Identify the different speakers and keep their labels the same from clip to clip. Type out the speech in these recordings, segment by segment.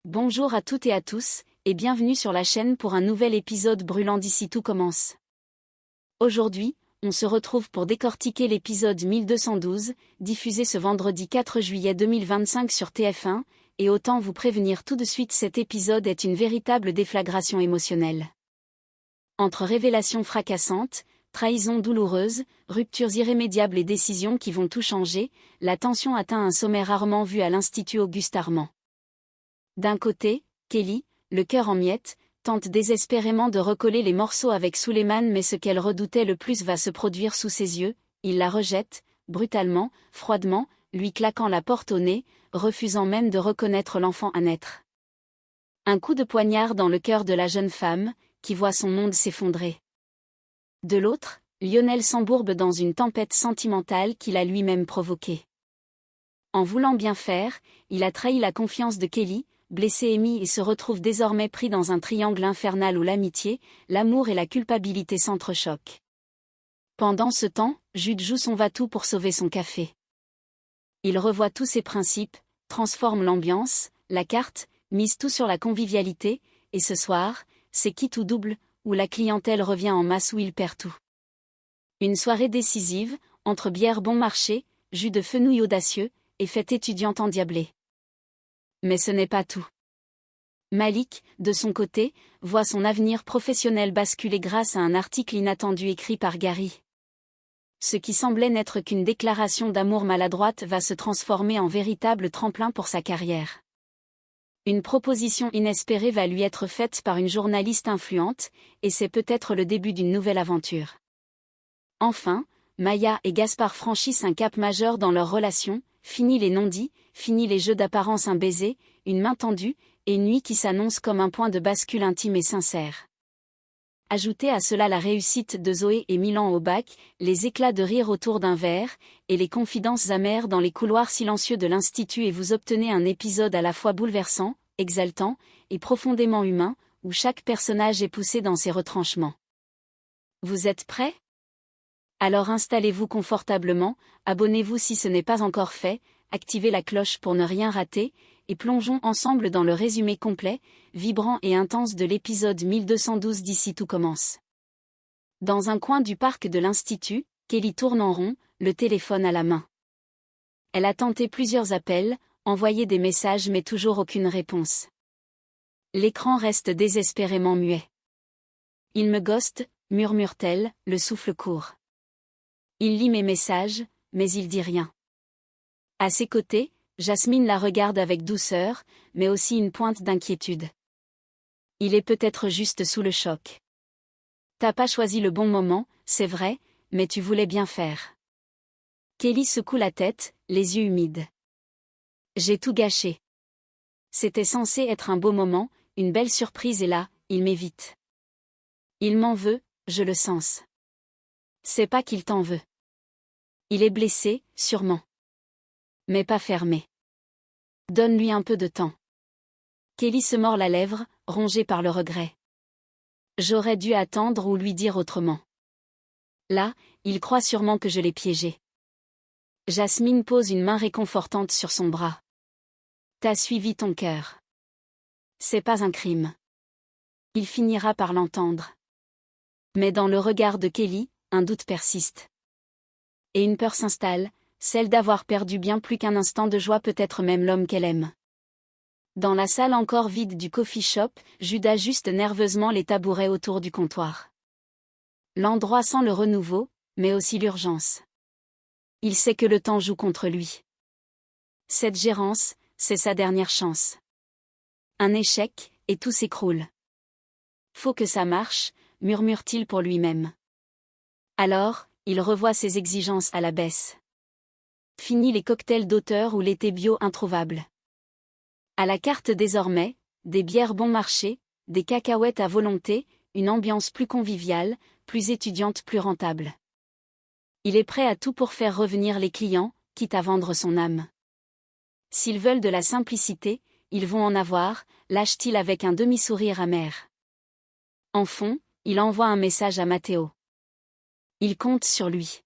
Speaker 1: Bonjour à toutes et à tous, et bienvenue sur la chaîne pour un nouvel épisode brûlant d'ici tout commence. Aujourd'hui, on se retrouve pour décortiquer l'épisode 1212, diffusé ce vendredi 4 juillet 2025 sur TF1, et autant vous prévenir tout de suite, cet épisode est une véritable déflagration émotionnelle. Entre révélations fracassantes, trahisons douloureuses, ruptures irrémédiables et décisions qui vont tout changer, la tension atteint un sommet rarement vu à l'Institut Auguste Armand. D'un côté, Kelly, le cœur en miettes, tente désespérément de recoller les morceaux avec Suleiman, mais ce qu'elle redoutait le plus va se produire sous ses yeux. Il la rejette, brutalement, froidement, lui claquant la porte au nez, refusant même de reconnaître l'enfant à naître. Un coup de poignard dans le cœur de la jeune femme, qui voit son monde s'effondrer. De l'autre, Lionel s'embourbe dans une tempête sentimentale qu'il a lui-même provoquée. En voulant bien faire, il a trahi la confiance de Kelly, blessé Amy, et se retrouve désormais pris dans un triangle infernal où l'amitié, l'amour et la culpabilité s'entrechoquent. Pendant ce temps, Jude joue son va-tout pour sauver son café. Il revoit tous ses principes, transforme l'ambiance, la carte, mise tout sur la convivialité, et ce soir, c'est quitte ou double, où la clientèle revient en masse, où il perd tout. Une soirée décisive, entre bière bon marché, jus de fenouil audacieux, et fête étudiante endiablée. Mais ce n'est pas tout. Malik, de son côté, voit son avenir professionnel basculer grâce à un article inattendu écrit par Gary. Ce qui semblait n'être qu'une déclaration d'amour maladroite va se transformer en véritable tremplin pour sa carrière. Une proposition inespérée va lui être faite par une journaliste influente, et c'est peut-être le début d'une nouvelle aventure. Enfin, Maya et Gaspard franchissent un cap majeur dans leur relation. Fini les non-dits, fini les jeux d'apparence, un baiser, une main tendue, et une nuit qui s'annonce comme un point de bascule intime et sincère. Ajoutez à cela la réussite de Zoé et Milan au bac, les éclats de rire autour d'un verre, et les confidences amères dans les couloirs silencieux de l'Institut, et vous obtenez un épisode à la fois bouleversant, exaltant, et profondément humain, où chaque personnage est poussé dans ses retranchements. Vous êtes prêts ? Alors installez-vous confortablement, abonnez-vous si ce n'est pas encore fait, activez la cloche pour ne rien rater, et plongeons ensemble dans le résumé complet, vibrant et intense de l'épisode 1212 d'ici tout commence. Dans un coin du parc de l'Institut, Kelly tourne en rond, le téléphone à la main. Elle a tenté plusieurs appels, envoyé des messages, mais toujours aucune réponse. L'écran reste désespérément muet. « Il me ghoste », murmure-t-elle, le souffle court. Il lit mes messages, mais il dit rien. À ses côtés, Jasmine la regarde avec douceur, mais aussi une pointe d'inquiétude. Il est peut-être juste sous le choc. T'as pas choisi le bon moment, c'est vrai, mais tu voulais bien faire. Kelly secoue la tête, les yeux humides. J'ai tout gâché. C'était censé être un beau moment, une belle surprise, et là, il m'évite. Il m'en veut, je le sens. C'est pas qu'il t'en veut. Il est blessé, sûrement. Mais pas fermé. Donne-lui un peu de temps. Kelly se mord la lèvre, rongée par le regret. J'aurais dû attendre ou lui dire autrement. Là, il croit sûrement que je l'ai piégé. Jasmine pose une main réconfortante sur son bras. T'as suivi ton cœur. C'est pas un crime. Il finira par l'entendre. Mais dans le regard de Kelly, un doute persiste. Et une peur s'installe, celle d'avoir perdu bien plus qu'un instant de joie, peut-être même l'homme qu'elle aime. Dans la salle encore vide du coffee shop, Jude ajuste nerveusement les tabourets autour du comptoir. L'endroit sent le renouveau, mais aussi l'urgence. Il sait que le temps joue contre lui. Cette gérance, c'est sa dernière chance. Un échec, et tout s'écroule. Faut que ça marche, murmure-t-il pour lui-même. Alors, il revoit ses exigences à la baisse. Fini les cocktails d'auteur ou l'été bio introuvable. À la carte désormais, des bières bon marché, des cacahuètes à volonté, une ambiance plus conviviale, plus étudiante, plus rentable. Il est prêt à tout pour faire revenir les clients, quitte à vendre son âme. S'ils veulent de la simplicité, ils vont en avoir, lâche-t-il avec un demi-sourire amer. En fond, il envoie un message à Matteo. Il compte sur lui.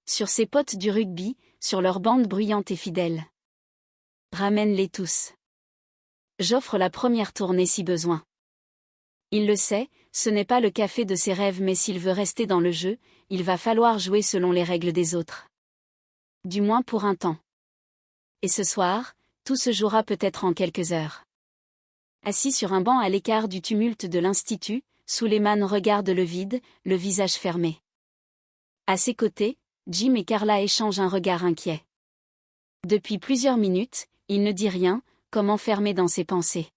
Speaker 1: Sur ses potes du rugby, sur leur bande bruyante et fidèle. Ramène-les tous. J'offre la première tournée si besoin. Il le sait, ce n'est pas le café de ses rêves, mais s'il veut rester dans le jeu, il va falloir jouer selon les règles des autres. Du moins pour un temps. Et ce soir, tout se jouera peut-être en quelques heures. Assis sur un banc à l'écart du tumulte de l'institut, Suleiman regarde le vide, le visage fermé. À ses côtés, Jim et Carla échangent un regard inquiet. Depuis plusieurs minutes, il ne dit rien, comme enfermé dans ses pensées.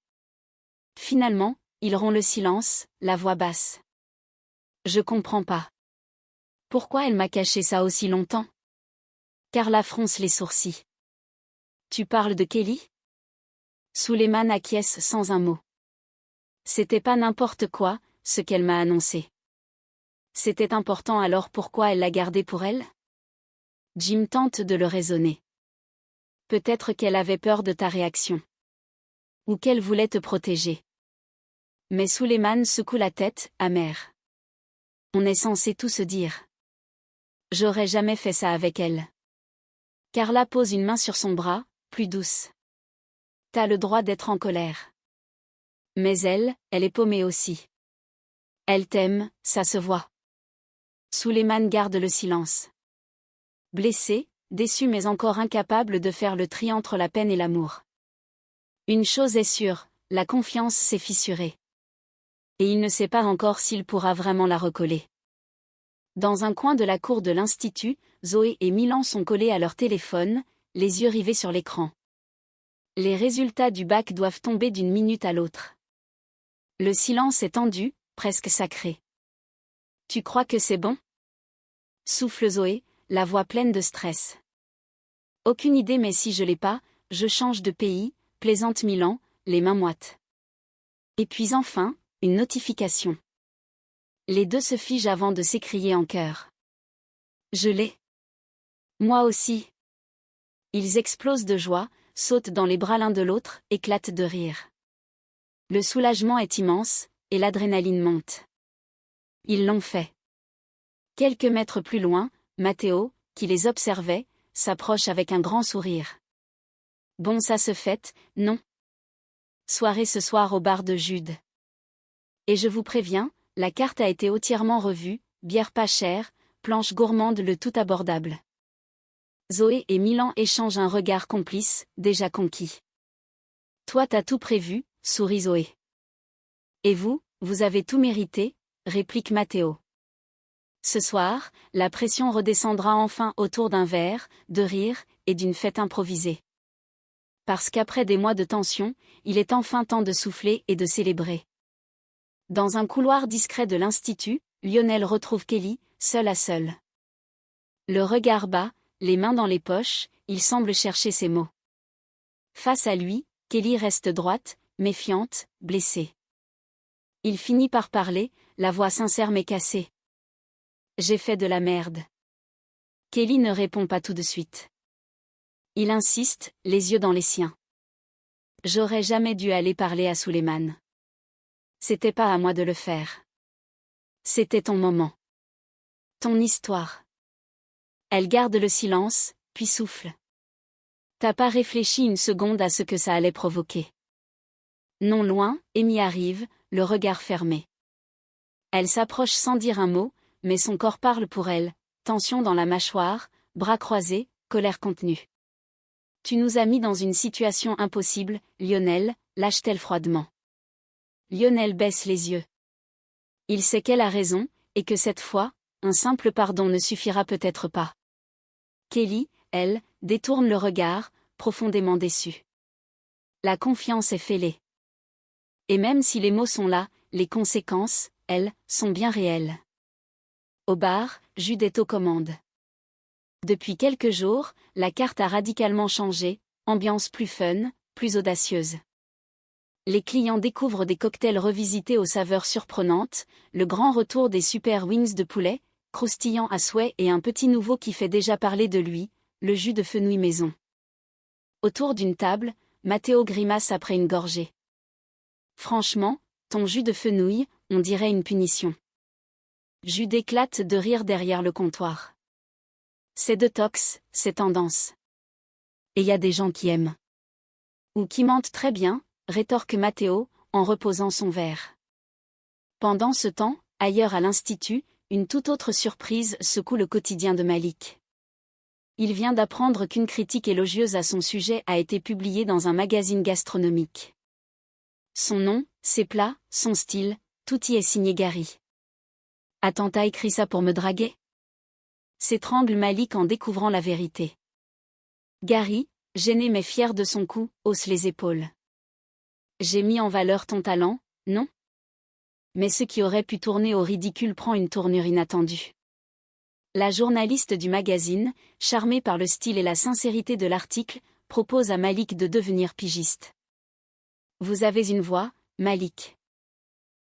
Speaker 1: Finalement, il rompt le silence, la voix basse. Je comprends pas. Pourquoi elle m'a caché ça aussi longtemps? Carla fronce les sourcils. Tu parles de Kelly? Suleiman acquiesce sans un mot. C'était pas n'importe quoi, ce qu'elle m'a annoncé. C'était important, alors pourquoi elle l'a gardé pour elle? Jim tente de le raisonner. Peut-être qu'elle avait peur de ta réaction. Ou qu'elle voulait te protéger. Mais Suleiman secoue la tête, amer. On est censé tout se dire. J'aurais jamais fait ça avec elle. Carla pose une main sur son bras, plus douce. T'as le droit d'être en colère. Mais elle est paumée aussi. Elle t'aime, ça se voit. Suleiman garde le silence. Blessé, déçu mais encore incapable de faire le tri entre la peine et l'amour. Une chose est sûre, la confiance s'est fissurée. Et il ne sait pas encore s'il pourra vraiment la recoller. Dans un coin de la cour de l'institut, Zoé et Milan sont collés à leur téléphone, les yeux rivés sur l'écran. Les résultats du bac doivent tomber d'une minute à l'autre. Le silence est tendu, presque sacré. Tu crois que c'est bon? Souffle Zoé, la voix pleine de stress. Aucune idée, mais si je l'ai pas, je change de pays, plaisante Milan, les mains moites. Et puis enfin, une notification. Les deux se figent avant de s'écrier en chœur. Je l'ai. Moi aussi. Ils explosent de joie, sautent dans les bras l'un de l'autre, éclatent de rire. Le soulagement est immense, et l'adrénaline monte. Ils l'ont fait. Quelques mètres plus loin, Matteo, qui les observait, s'approche avec un grand sourire. Bon, ça se fête, non? Soirée ce soir au bar de Jude. Et je vous préviens, la carte a été entièrement revue, bière pas chère, planche gourmande, le tout abordable. Zoé et Milan échangent un regard complice, déjà conquis. Toi t'as tout prévu, sourit Zoé. Et vous, vous avez tout mérité, réplique Matteo. Ce soir, la pression redescendra enfin autour d'un verre, de rire, et d'une fête improvisée. Parce qu'après des mois de tension, il est enfin temps de souffler et de célébrer. Dans un couloir discret de l'institut, Lionel retrouve Kelly, seul à seul. Le regard bas, les mains dans les poches, il semble chercher ses mots. Face à lui, Kelly reste droite, méfiante, blessée. Il finit par parler, la voix sincère mais cassée. J'ai fait de la merde. Kelly ne répond pas tout de suite. Il insiste, les yeux dans les siens. J'aurais jamais dû aller parler à Suleiman. C'était pas à moi de le faire. C'était ton moment. Ton histoire. Elle garde le silence, puis souffle. T'as pas réfléchi une seconde à ce que ça allait provoquer. Non, loin, Amy arrive, le regard fermé. Elle s'approche sans dire un mot, mais son corps parle pour elle, tension dans la mâchoire, bras croisés, colère contenue. Tu nous as mis dans une situation impossible, Lionel, lâche-t-elle froidement. Lionel baisse les yeux. Il sait qu'elle a raison, et que cette fois, un simple pardon ne suffira peut-être pas. Kelly, elle, détourne le regard, profondément déçue. La confiance est fêlée. Et même si les mots sont là, les conséquences, elles, sont bien réelles. Au bar, Jude est aux commandes. Depuis quelques jours, la carte a radicalement changé, ambiance plus fun, plus audacieuse. Les clients découvrent des cocktails revisités aux saveurs surprenantes, le grand retour des super wings de poulet, croustillant à souhait, et un petit nouveau qui fait déjà parler de lui, le jus de fenouil maison. Autour d'une table, Matteo grimace après une gorgée. Franchement, ton jus de fenouil, on dirait une punition. Jude éclate de rire derrière le comptoir. C'est détox, c'est tendance. Et y a des gens qui aiment. Ou qui mentent très bien, rétorque Matteo, en reposant son verre. Pendant ce temps, ailleurs à l'Institut, une toute autre surprise secoue le quotidien de Malik. Il vient d'apprendre qu'une critique élogieuse à son sujet a été publiée dans un magazine gastronomique. Son nom, ses plats, son style, tout y est signé Gary. « Attends, t'as écrit ça pour me draguer ?» s'étrangle Malik en découvrant la vérité. Gary, gêné mais fier de son coup, hausse les épaules. « J'ai mis en valeur ton talent, non ? Mais ce qui aurait pu tourner au ridicule prend une tournure inattendue. » La journaliste du magazine, charmée par le style et la sincérité de l'article, propose à Malik de devenir pigiste. « Vous avez une voix, Malik.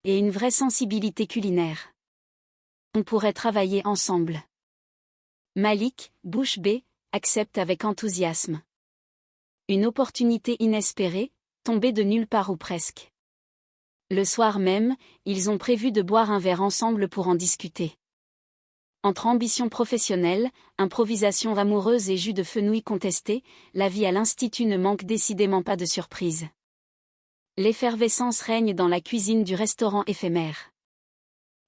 Speaker 1: Et une vraie sensibilité culinaire. On pourrait travailler ensemble. » Malik, bouche bée, accepte avec enthousiasme. Une opportunité inespérée, tombée de nulle part ou presque. Le soir même, ils ont prévu de boire un verre ensemble pour en discuter. Entre ambition professionnelle, improvisation amoureuse et jus de fenouil contesté, la vie à l'Institut ne manque décidément pas de surprises. L'effervescence règne dans la cuisine du restaurant éphémère.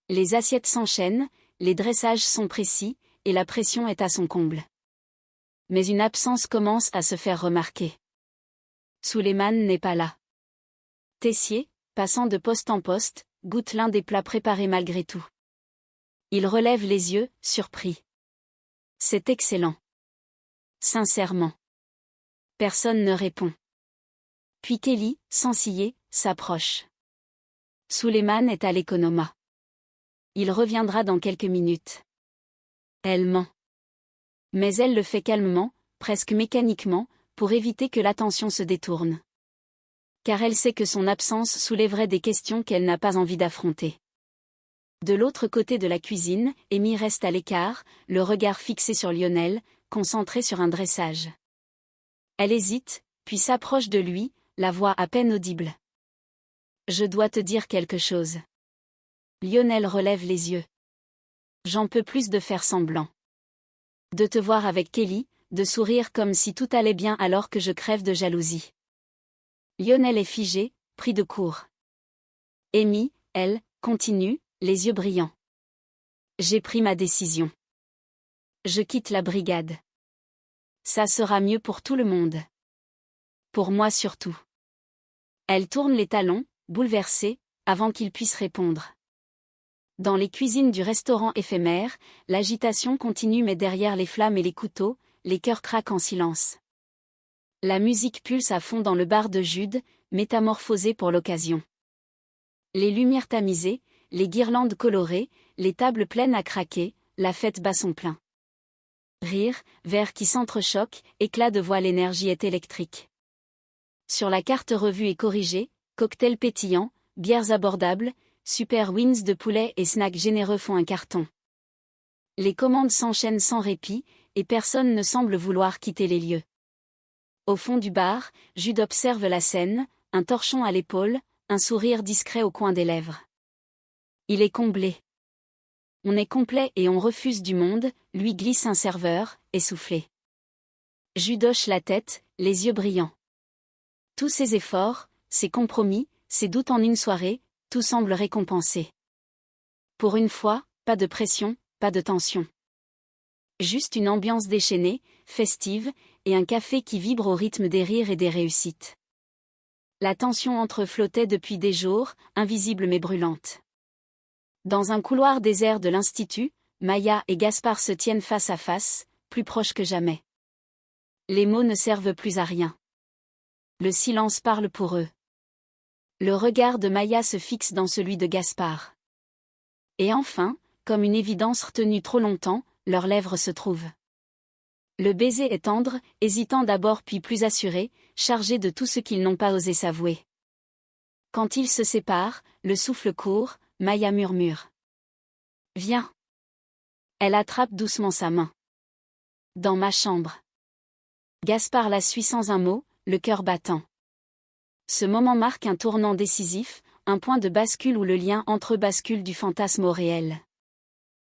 Speaker 1: Les assiettes s'enchaînent, les dressages sont précis, et la pression est à son comble. Mais une absence commence à se faire remarquer. Souleymane n'est pas là. Tessier, passant de poste en poste, goûte l'un des plats préparés malgré tout. Il relève les yeux, surpris. C'est excellent. Sincèrement. Personne ne répond. Puis Kelly, sans ciller, s'approche. Souleymane est à l'économa. Il reviendra dans quelques minutes. Elle ment. Mais elle le fait calmement, presque mécaniquement, pour éviter que l'attention se détourne. Car elle sait que son absence soulèverait des questions qu'elle n'a pas envie d'affronter. De l'autre côté de la cuisine, Amy reste à l'écart, le regard fixé sur Lionel, concentré sur un dressage. Elle hésite, puis s'approche de lui, la voix à peine audible. « Je dois te dire quelque chose. » Lionel relève les yeux. « J'en peux plus de faire semblant. De te voir avec Kelly, de sourire comme si tout allait bien alors que je crève de jalousie. » Lionel est figé, pris de court. Amy, elle, continue, les yeux brillants. « J'ai pris ma décision. Je quitte la brigade. Ça sera mieux pour tout le monde. Pour moi surtout. » Elle tourne les talons, bouleversée, avant qu'il puisse répondre. Dans les cuisines du restaurant éphémère, l'agitation continue mais derrière les flammes et les couteaux, les cœurs craquent en silence. La musique pulse à fond dans le bar de Jude, métamorphosé pour l'occasion. Les lumières tamisées, les guirlandes colorées, les tables pleines à craquer, la fête bat son plein. Rire, verres qui s'entrechoquent, éclats de voix, l'énergie est électrique. Sur la carte revue et corrigée, cocktails pétillants, bières abordables, super wings de poulet et snacks généreux font un carton. Les commandes s'enchaînent sans répit, et personne ne semble vouloir quitter les lieux. Au fond du bar, Jude observe la scène, un torchon à l'épaule, un sourire discret au coin des lèvres. Il est comblé. On est complet et on refuse du monde, lui glisse un serveur, essoufflé. Jude hoche la tête, les yeux brillants. Tous ses efforts, ses compromis, ses doutes en une soirée, tout semble récompensé. Pour une fois, pas de pression, pas de tension. Juste une ambiance déchaînée, festive, et un café qui vibre au rythme des rires et des réussites. La tension entre flottait depuis des jours, invisible mais brûlante. Dans un couloir désert de l'Institut, Maya et Gaspard se tiennent face à face, plus proches que jamais. Les mots ne servent plus à rien. Le silence parle pour eux. Le regard de Maya se fixe dans celui de Gaspard. Et enfin, comme une évidence retenue trop longtemps, leurs lèvres se trouvent. Le baiser est tendre, hésitant d'abord puis plus assuré, chargé de tout ce qu'ils n'ont pas osé s'avouer. Quand ils se séparent, le souffle court, Maya murmure. « Viens. » Elle attrape doucement sa main. « Dans ma chambre. » Gaspard la suit sans un mot, le cœur battant. Ce moment marque un tournant décisif, un point de bascule où le lien entre eux bascule du fantasme au réel.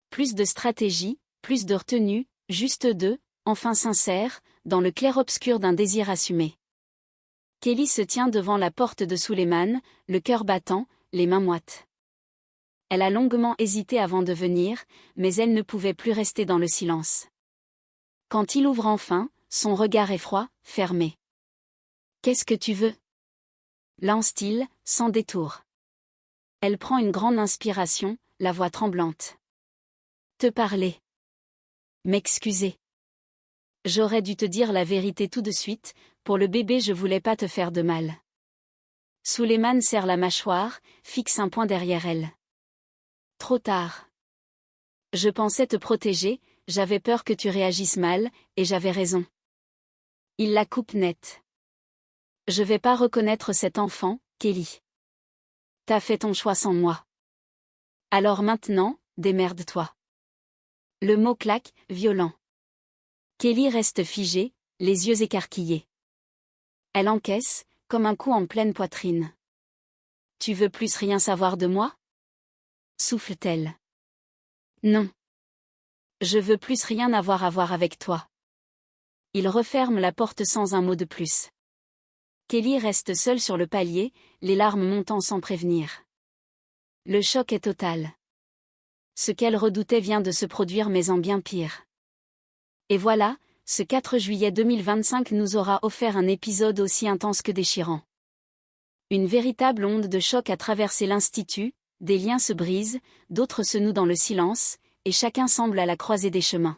Speaker 1: Plus de stratégie, plus de retenue, juste deux, enfin sincères, dans le clair-obscur d'un désir assumé. Kelly se tient devant la porte de Suleiman, le cœur battant, les mains moites. Elle a longuement hésité avant de venir, mais elle ne pouvait plus rester dans le silence. Quand il ouvre enfin, son regard est froid, fermé. « Qu'est-ce que tu veux ?» lance-t-il, sans détour. Elle prend une grande inspiration, la voix tremblante. « Te parler. M'excuser. J'aurais dû te dire la vérité tout de suite, pour le bébé je voulais pas te faire de mal. » Suleiman serre la mâchoire, fixe un poing derrière elle. « Trop tard. Je pensais te protéger, j'avais peur que tu réagisses mal, et j'avais raison. » Il la coupe net. « Je vais pas reconnaître cet enfant, Kelly. T'as fait ton choix sans moi. Alors maintenant, démerde-toi. » Le mot claque, violent. Kelly reste figée, les yeux écarquillés. Elle encaisse, comme un coup en pleine poitrine. « Tu veux plus rien savoir de moi ?» souffle-t-elle. « Non. Je veux plus rien avoir à voir avec toi. » Il referme la porte sans un mot de plus. Kelly reste seule sur le palier, les larmes montant sans prévenir. Le choc est total. Ce qu'elle redoutait vient de se produire mais en bien pire. Et voilà, ce 4 juillet 2025 nous aura offert un épisode aussi intense que déchirant. Une véritable onde de choc a traversé l'institut, des liens se brisent, d'autres se nouent dans le silence, et chacun semble à la croisée des chemins.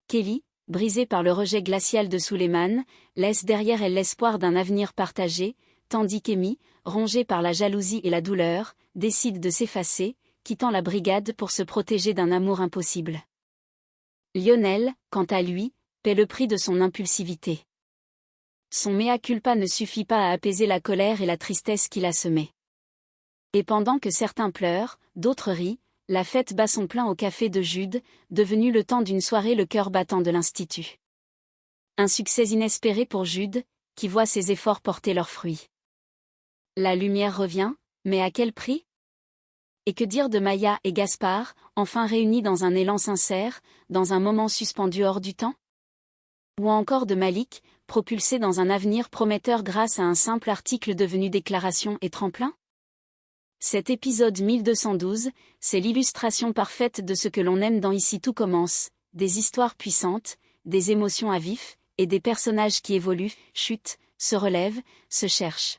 Speaker 1: Kelly, brisée par le rejet glacial de Suleiman, laisse derrière elle l'espoir d'un avenir partagé, tandis qu'Amy, rongée par la jalousie et la douleur, décide de s'effacer, quittant la brigade pour se protéger d'un amour impossible. Lionel, quant à lui, paie le prix de son impulsivité. Son mea culpa ne suffit pas à apaiser la colère et la tristesse qu'il a semée. Et pendant que certains pleurent, d'autres rient, la fête bat son plein au café de Jude, devenu le temps d'une soirée le cœur battant de l'Institut. Un succès inespéré pour Jude, qui voit ses efforts porter leurs fruits. La lumière revient, mais à quel prix ? Et que dire de Maya et Gaspard, enfin réunis dans un élan sincère, dans un moment suspendu hors du temps ? Ou encore de Malik, propulsé dans un avenir prometteur grâce à un simple article devenu déclaration et tremplin ? Cet épisode 1212, c'est l'illustration parfaite de ce que l'on aime dans Ici tout commence, des histoires puissantes, des émotions à vif, et des personnages qui évoluent, chutent, se relèvent, se cherchent.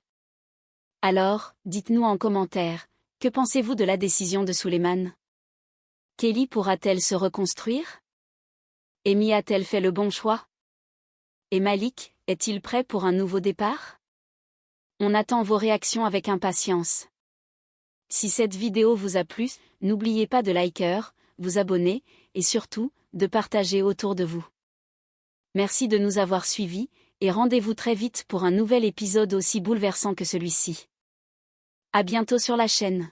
Speaker 1: Alors, dites-nous en commentaire, que pensez-vous de la décision de Suleiman ? Kelly pourra-t-elle se reconstruire ? Amy a-t-elle fait le bon choix ? Et Malik, est-il prêt pour un nouveau départ ? On attend vos réactions avec impatience. Si cette vidéo vous a plu, n'oubliez pas de liker, vous abonner, et surtout, de partager autour de vous. Merci de nous avoir suivis, et rendez-vous très vite pour un nouvel épisode aussi bouleversant que celui-ci. À bientôt sur la chaîne.